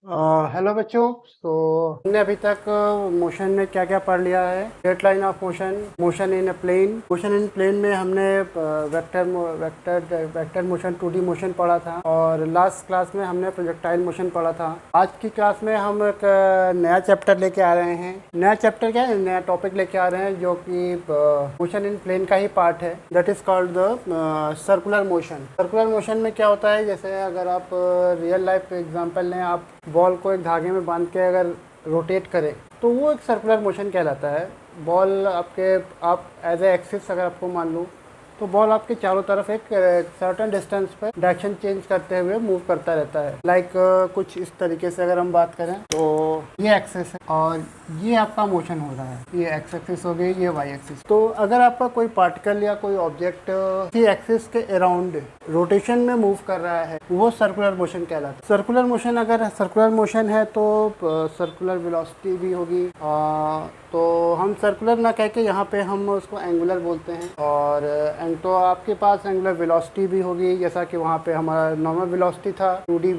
Hello बच्चों। हमने अभी तक मोशन में क्या क्या पढ़ लिया है। Straight line of motion, motion in a plane. Motion in plane में हमने वेक्टर मोशन, 2D मोशन पढ़ा था, और लास्ट क्लास में हमने प्रोजेक्टाइल मोशन पढ़ा था। आज की क्लास में हम एक नया चैप्टर लेके आ रहे हैं। नया चैप्टर क्या है, नया टॉपिक लेके आ रहे हैं जो कि मोशन इन प्लेन का ही पार्ट है। That is called the circular motion. Circular motion में क्या होता है, जैसे अगर आप रियल लाइफ एग्जांपल लें, आप बॉल को एक धागे में बांध के अगर रोटेट करें तो वो एक सर्कुलर मोशन कहलाता है। बॉल आप एज ए एक्सिस अगर आपको मान लूँ तो बॉल आपके चारों तरफ एक सर्टेन डिस्टेंस पर डायरेक्शन चेंज करते हुए मूव करता रहता है। लाइक कुछ इस तरीके से अगर हम बात करें तो ये एक्सिस है और ये आपका मोशन हो रहा है। ये एक्स एक्सिस हो गई, ये वाई एक्सिस। तो अगर आपका कोई पार्टिकल या कोई ऑब्जेक्ट की एक्सिस के अराउंड रोटेशन में मूव कर रहा है, वो सर्कुलर मोशन कहलाता है। सर्कुलर मोशन, अगर सर्कुलर मोशन है तो सर्कुलर वेलोसिटी भी होगी। तो हम सर्कुलर ना कह के यहाँ पे हम उसको एंगुलर बोलते हैं। और तो आपके पास एंगुलर वेलोसिटी भी होगी, जैसा कि वहाँ पे हमारा नॉर्मल वेलोसिटी था 2D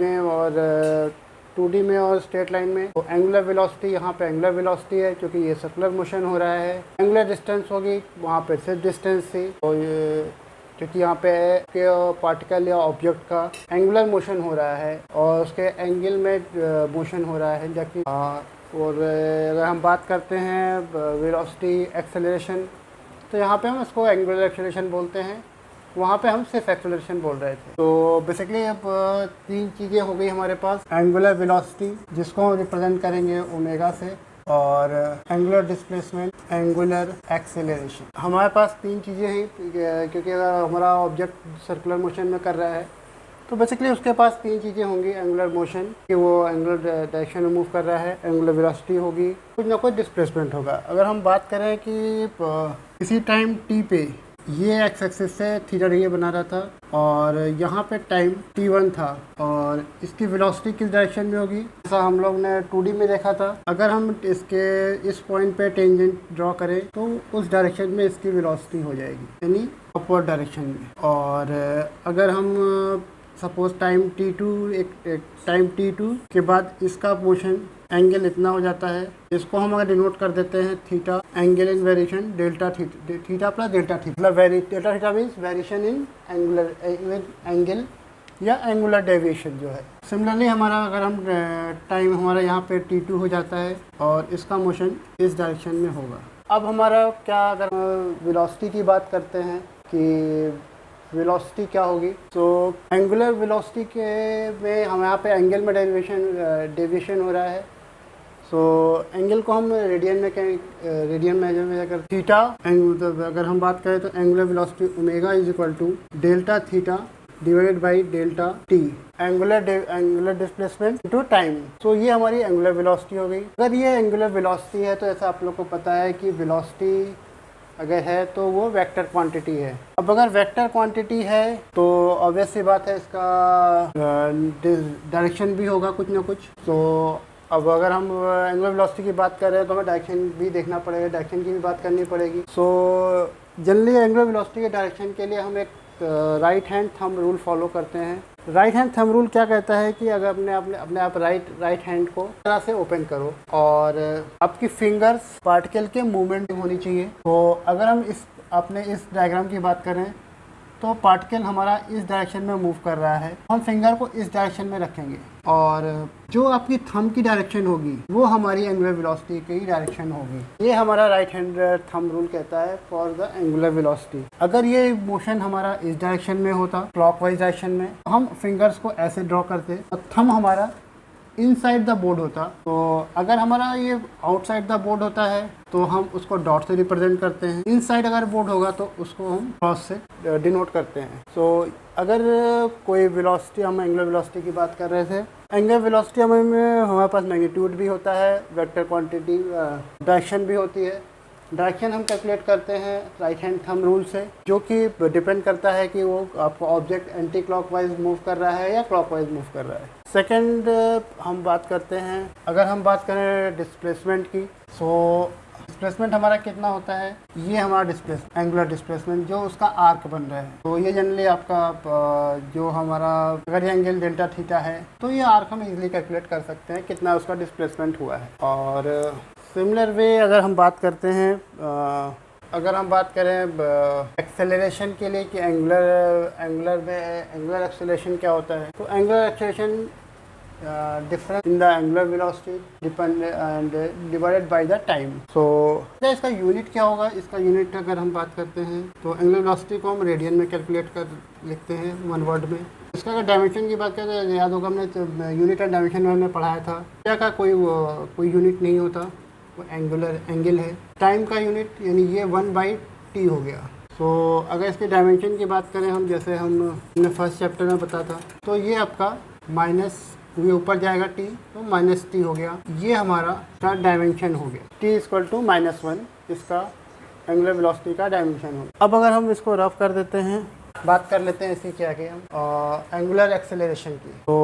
में और स्ट्रेट लाइन में। तो एंगुलर वेलोसिटी यहाँ पे एंगुलर वेलोसिटी है क्योंकि ये सर्कुलर मोशन हो रहा है। एंगुलर डिस्टेंस होगी, वहाँ पे सिर्फ डिस्टेंस थी। तो ये क्योंकि यहाँ पे पार्टिकल या ऑब्जेक्ट का एंगुलर मोशन हो रहा है और उसके एंगल में मोशन हो रहा है। जबकि और अगर हम बात करते हैं वेलोसिटी एक्सेलरेशन, तो यहाँ पे हम इसको एंगुलर एक्सेलरेशन बोलते हैं, वहाँ पे हम सिर्फ एक्सेलरेशन बोल रहे थे। तो बेसिकली अब तीन चीज़ें हो गई हमारे पास। एंगुलर वेलोसिटी जिसको हम रिप्रेजेंट करेंगे ओमेगा से, और एंगुलर डिस्प्लेसमेंट, एंगुलर एक्सेलरेशन। हमारे पास तीन चीज़ें हैं क्योंकि अगर हमारा ऑब्जेक्ट सर्कुलर मोशन में कर रहा है तो बेसिकली उसके पास तीन चीज़ें होंगी। एंगुलर मोशन कि वो एंगुलर डायरेक्शन में मूव कर रहा है, एंगुलर वेलोसिटी होगी, कुछ ना कुछ डिस्प्लेसमेंट होगा। अगर हम बात करें कि किसी टाइम टी पे ये एक्स एक्सिस से थीटा डिग्री बना रहा था और यहाँ पे टाइम t1 था और इसकी वेलोसिटी किस डायरेक्शन में होगी, जैसा हम लोग ने 2D में देखा था। अगर हम इस पॉइंट पे टेंजेंट ड्रॉ करें तो उस डायरेक्शन में इसकी वेलोसिटी हो जाएगी, यानी अपवर्ड डायरेक्शन में। और अगर हम सपोज टाइम t2 के बाद इसका मोशन एंगल इतना हो जाता है, इसको हम अगर डिनोट कर देते हैं theta, angle in variation delta theta plus delta theta. मतलब delta theta means variation in angle या एंगुलर डेविएशन जो है। सिमिलरली हमारा अगर हम टाइम हमारा यहाँ पे t2 हो जाता है और इसका मोशन इस डायरेक्शन में होगा। अब हमारा क्या, अगर वेलोसिटी की बात करते हैं कि वेलोसिटी क्या होगी, तो एंगुलर वेलोसिटी के में हम यहाँ पे एंगल में डेविएशन हो रहा है। सो एंगल को हम रेडियन में मेजर कर थीटा। अगर हम बात करें तो angular velocity omega is equal to delta theta divided by delta T, angular displacement into time. तो ये हमारी एंगुलर वेलोसिटी हो गई। अगर ये एंगुलर वेलोसिटी है तो ऐसा आप लोग को पता है कि वेलोसिटी अगर है तो वो वेक्टर क्वांटिटी है। अब अगर वेक्टर क्वांटिटी है तो ऑब्वियस सी बात है इसका डायरेक्शन भी होगा कुछ ना कुछ। तो अब अगर हम एंगुलर वेलोसिटी की बात कर रहे हैं तो हमें डायरेक्शन भी देखना पड़ेगा, डायरेक्शन की भी बात करनी पड़ेगी। सो जनरली एंगुलर वेलोसिटी के डायरेक्शन के लिए हम एक right hand thumb rule follow करते हैं। राइट हैंड थंब रूल क्या कहता है कि अगर अपने आप राइट हैंड को इस तरह से ओपन करो और आपकी फिंगर्स पार्टिकल के मूवमेंट होनी चाहिए। तो अगर हम अपने इस डायग्राम की बात करें तो पार्टिकल हमारा इस डायरेक्शन में मूव कर रहा है, हम फिंगर को इस डायरेक्शन में रखेंगे और जो आपकी थंब की डायरेक्शन होगी वो हमारी एंगुलर वेलोसिटी की डायरेक्शन होगी। ये हमारा राइट हैंड थंब रूल कहता है फॉर द एंगुलर वेलोसिटी। अगर ये मोशन हमारा इस डायरेक्शन में होता, क्लॉकवाइज डायरेक्शन में, हम फिंगर्स को ऐसे ड्रॉ करते और थंब हमारा इनसाइड द बोर्ड होता। तो अगर हमारा ये आउटसाइड द बोर्ड होता है तो हम उसको डॉट से रिप्रेजेंट करते हैं। इनसाइड अगर बोर्ड होगा तो उसको हम क्रॉस से डिनोट करते हैं। सो अगर कोई वेलोसिटी, हम एंगुलर वेलोसिटी की बात कर रहे थे, एंगुलर वेलोसिटी हमारे पास मैग्नीट्यूड भी होता है, वेक्टर क्वांटिटी, डायरेक्शन भी होती है। डायरेक्शन हम कैलकुलेट करते हैं राइट हैंड थंब रूल से, जो कि डिपेंड करता है कि वो आपका ऑब्जेक्ट एंटी क्लॉकवाइज मूव कर रहा है या क्लॉकवाइज मूव कर रहा है। सेकंड हम बात करते हैं, अगर हम बात करें डिस्प्लेसमेंट की, सो डिस्प्लेसमेंट हमारा कितना होता है, ये हमारा एंगुलर डिस्प्लेसमेंट जो उसका आर्क बन रहा है। तो ये जनरली आपका जो हमारा अगर ये एंगल डेल्टा थीटा है तो ये आर्क हम इजीली कैलकुलेट कर सकते हैं कितना उसका डिस्प्लेसमेंट हुआ है। और सिमिलर वे अगर हम बात करते हैं अगर हम बात करें एक्सेलरेशन के लिए कि एंगुलर एक्सेलरेशन क्या होता है, तो angular acceleration difference in the angular velocity depend and divided by the time. So इसका यूनिट क्या होगा, इसका यूनिट अगर हम बात करते हैं तो एंगुलर वेलोसिटी को हम रेडियन में कैलकुलेट कर लिखते हैं वन वर्ड में। इसका अगर डायमेंशन की बात करें तो याद होगा हमने यूनिट एंड डायमेंशन में हमने पढ़ाया था, क्या का कोई यूनिट नहीं होता, वो एंगल है। टाइम का यूनिट यानी ये 1/t हो गया। सो अगर इसके डायमेंशन की बात करें हम, जैसे हमने फर्स्ट चैप्टर में बताया था, तो ये आपका माइनस ये ऊपर जाएगा t, तो -t हो गया। ये हमारा डायमेंशन हो गया, t = -1 इसका एंगुलर वेलोसिटी का डायमेंशन हो गया। अब अगर हम इसको रफ कर देते हैं, बात कर लेते हैं इसी के आगे हम एंगुलर एक्सेलरेशन की। तो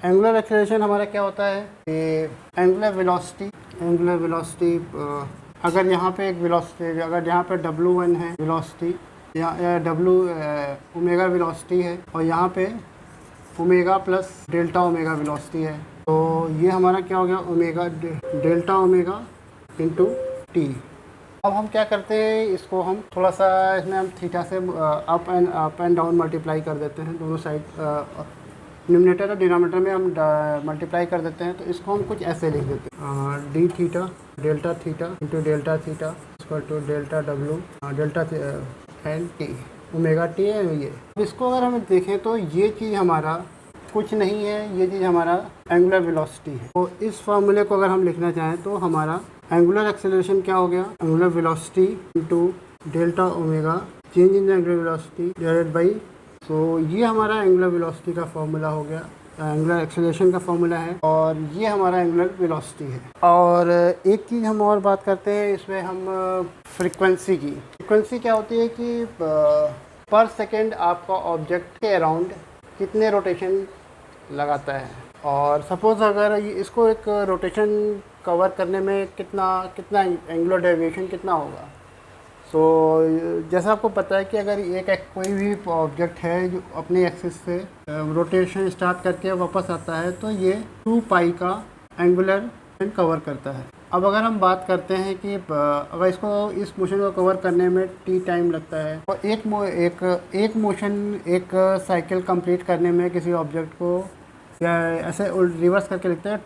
एंगुलर एक्सेलरेशन हमारा क्या होता है कि एंगुलर वेलोसिटी अगर यहाँ पे एक वेलोसिटी, अगर यहाँ पे W1 है वेलोसिटी, या W ओमेगा वेलोसिटी है, और यहाँ पे omega plus delta omega velocity है, तो ये हमारा क्या हो गया, omega delta omega into T. अब हम क्या करते हैं, इसको हम थोड़ा सा इसमें हम थीटा से अप एंड डाउन मल्टीप्लाई कर देते हैं, दोनों साइड न्यूमरेटर और डिनोमिनेटर में हम मल्टीप्लाई कर देते हैं। तो इसको हम कुछ ऐसे लिख देते हैं, D theta delta theta into delta theta equal to delta W delta N T omega T है ये। इसको अगर हम देखें तो ये चीज़ हमारा कुछ नहीं है, ये चीज़ हमारा एंगुलर वेलोसिटी है। तो इस फॉर्मूले को अगर हम लिखना चाहें तो हमारा एंगुलर एक्सेलरेशन क्या हो गया, angular velocity into delta omega change in the angular velocity divided by, तो ये हमारा एंगुलर वेलोसिटी का फॉर्मूला हो गया, एंगुलर एक्सेलरेशन का फॉर्मूला है, और ये हमारा एंगुलर वेलोसिटी है। और एक चीज़ हम और बात करते हैं इसमें हम फ्रीक्वेंसी की। फ्रीक्वेंसी क्या होती है कि पर सेकेंड आपका ऑब्जेक्ट के अराउंड कितने रोटेशन लगाता है, और सपोज़ अगर इसको एक रोटेशन कवर करने में कितना एंगुलर डेविएशन कितना होगा। सो जैसा आपको पता है कि अगर एक कोई भी ऑब्जेक्ट है जो अपने एक्सिस से रोटेशन स्टार्ट करके वापस आता है, तो ये 2π का एंगुलर कवर करता है। अब अगर हम बात करते हैं कि अगर इस मोशन को कवर करने में t टाइम लगता है, और एक मोशन एक साइकिल कंप्लीट करने में किसी ऑब्जेक्ट को या ऐसे रिवर्स करके लिखते हैं,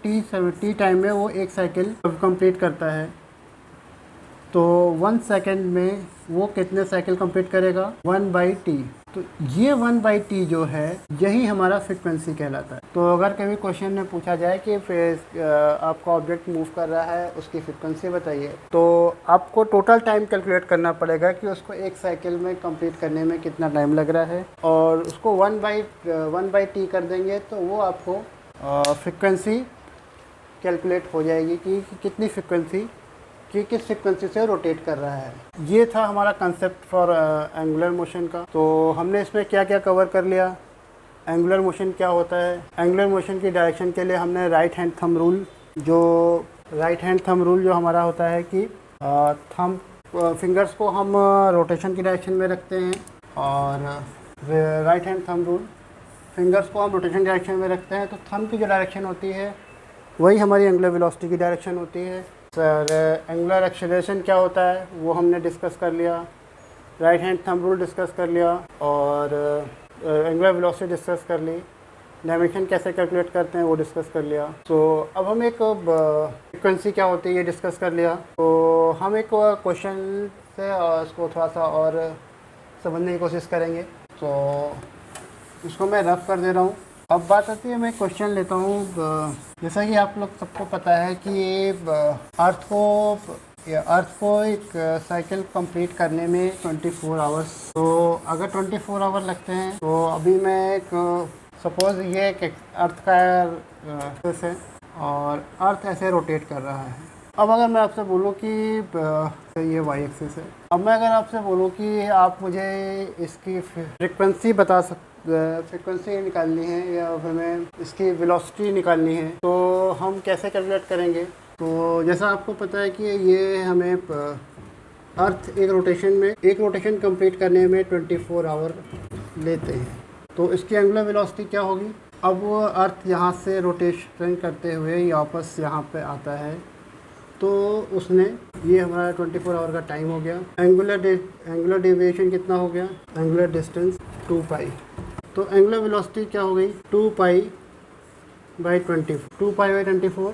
टी टाइम में वो एक साइकिल कंप्लीट करता है, तो 1 सेकेंड में वो कितने साइकिल कंप्लीट करेगा, 1/t। तो ये 1/t जो है यही हमारा फ्रीक्वेंसी कहलाता है। तो अगर कभी क्वेश्चन में पूछा जाए कि आपका ऑब्जेक्ट मूव कर रहा है उसकी फ्रीक्वेंसी बताइए, तो आपको टोटल टाइम कैलकुलेट करना पड़ेगा कि उसको एक साइकिल में कंप्लीट करने में कितना टाइम लग रहा है, और उसको 1/t कर देंगे तो वो आपको फ्रीक्वेंसी कैलकुलेट हो जाएगी कि कितनी फ्रीक्वेंसी किस फ्रीक्वेंसी से रोटेट कर रहा है। ये था हमारा कंसेप्ट फॉर एंगुलर मोशन का। तो हमने इसमें क्या क्या कवर कर लिया, एंगुलर मोशन क्या होता है, एंगुलर मोशन की डायरेक्शन के लिए हमने राइट हैंड थंब रूल जो हमारा होता है कि फिंगर्स को हम रोटेशन की डायरेक्शन में रखते हैं, और right hand thumb rule fingers को हम रोटेशन डायरेक्शन में रखते हैं, तो थंब की जो डायरेक्शन होती है वही हमारी एंगुलर वेलोसिटी की डायरेक्शन होती है। सर एंगुलर एक्सेलरेशन क्या होता है वो हमने डिस्कस कर लिया, right hand thumb rule discuss कर लिया, और एंगुलर वेलोसिटी डिस्कस कर ली, डायमेंशन कैसे कैलकुलेट करते हैं वो डिस्कस कर लिया। तो अब हम एक फ्रीक्वेंसी क्या होती है ये डिस्कस कर लिया। तो हम एक क्वेश्चन से इसको थोड़ा सा और समझने की कोशिश करेंगे। तो इसको मैं रफ कर दे रहा हूँ। अब बात आती है, मैं क्वेश्चन लेता हूँ। जैसा कि आप लोग सबको पता है कि ये अर्थ को एक साइकिल कंप्लीट करने में 24 आवर्स, तो अगर 24 आवर लगते हैं, तो अभी मैं एक सपोज़ ये एक अर्थ का एक्सिस है और अर्थ ऐसे रोटेट कर रहा है। अब अगर मैं आपसे बोलूँ कि ये वाई एक्सिस है, अब मैं अगर आपसे बोलूँ कि आप मुझे इसकी फ्रीक्वेंसी फ्रीक्वेंसी निकालनी है या फिर मैं इसकी वेलोसिटी निकालनी है, तो हम कैसे कैलकुलेट करेंगे। तो जैसा आपको पता है कि ये हमें अर्थ एक रोटेशन कंप्लीट करने में 24 आवर लेते हैं। तो इसकी एंगुलर वेलोसिटी क्या होगी? अब वो अर्थ यहाँ से रोटेशन करते हुए वापस यहाँ पे आता है, तो उसने ये हमारा 24 आवर का टाइम हो गया। एंगुलर डेविएशन कितना हो गया? एंगुलर डिस्टेंस 2 पाई। तो एंगुलर वेलोसिटी क्या हो गई? 2 pi by 24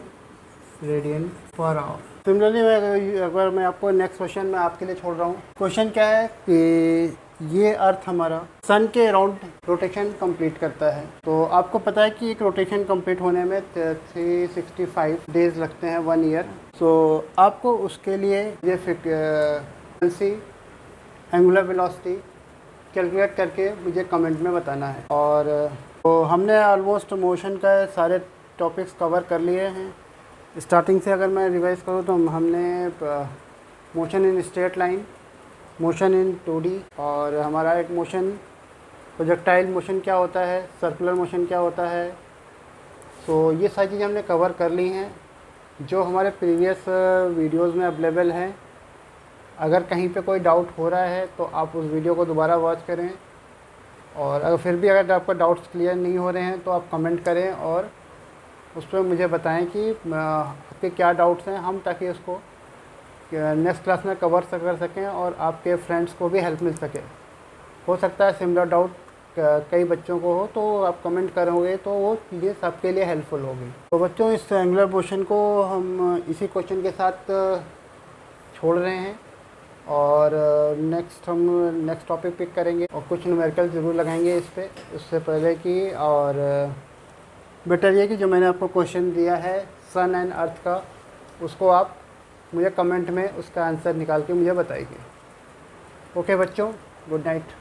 radian per hour. Similarly अगर मैं आपको नेक्स्ट क्वेश्चन में आपके लिए छोड़ रहा हूँ। क्वेश्चन क्या है कि ये अर्थ हमारा सन के अराउंड रोटेशन कंप्लीट करता है। तो आपको पता है कि एक रोटेशन कंप्लीट होने में 365 डेज लगते हैं, 1 ईयर। सो आपको उसके लिए ये फ्रीक्वेंसी एंगुलर वेलोसिटी कैलकुलेट करके मुझे कमेंट में बताना है। और तो हमने ऑलमोस्ट मोशन का सारे टॉपिक्स कवर कर लिए हैं। स्टार्टिंग से अगर मैं रिवाइज करूँ तो हमने motion in straight line, motion in 2D, और हमारा एक मोशन प्रोजेक्टाइल मोशन क्या होता है, सर्कुलर मोशन क्या होता है। सो ये सारी चीज़ें हमने कवर कर ली हैं जो हमारे प्रीवियस वीडियोस में अवेलेबल हैं। अगर कहीं पे कोई डाउट हो रहा है तो आप उस वीडियो को दोबारा वॉच करें, और अगर फिर भी अगर आपका डाउट्स क्लियर नहीं हो रहे हैं तो आप कमेंट करें और उस पर मुझे बताएं कि आपके क्या डाउट्स हैं, हम ताकि उसको नेक्स्ट क्लास में कवर कर सकें और आपके फ्रेंड्स को भी हेल्प मिल सके। हो सकता है सिमिलर डाउट कई बच्चों को हो, तो आप कमेंट करोगे तो वो चीज़ें सबके लिए हेल्पफुल होगी। तो बच्चों, इस एंगुलर मोशन को हम इसी क्वेश्चन के साथ छोड़ रहे हैं, और हम नेक्स्ट टॉपिक पिक करेंगे और कुछ न्यूमेरिकल ज़रूर लगाएंगे इस पर, उससे पहले कि। और बेटर ये कि जो मैंने आपको क्वेश्चन दिया है सन एंड अर्थ का, उसको आप मुझे कमेंट में उसका आंसर निकाल के मुझे बताइए। ओके बच्चों, गुड नाइट।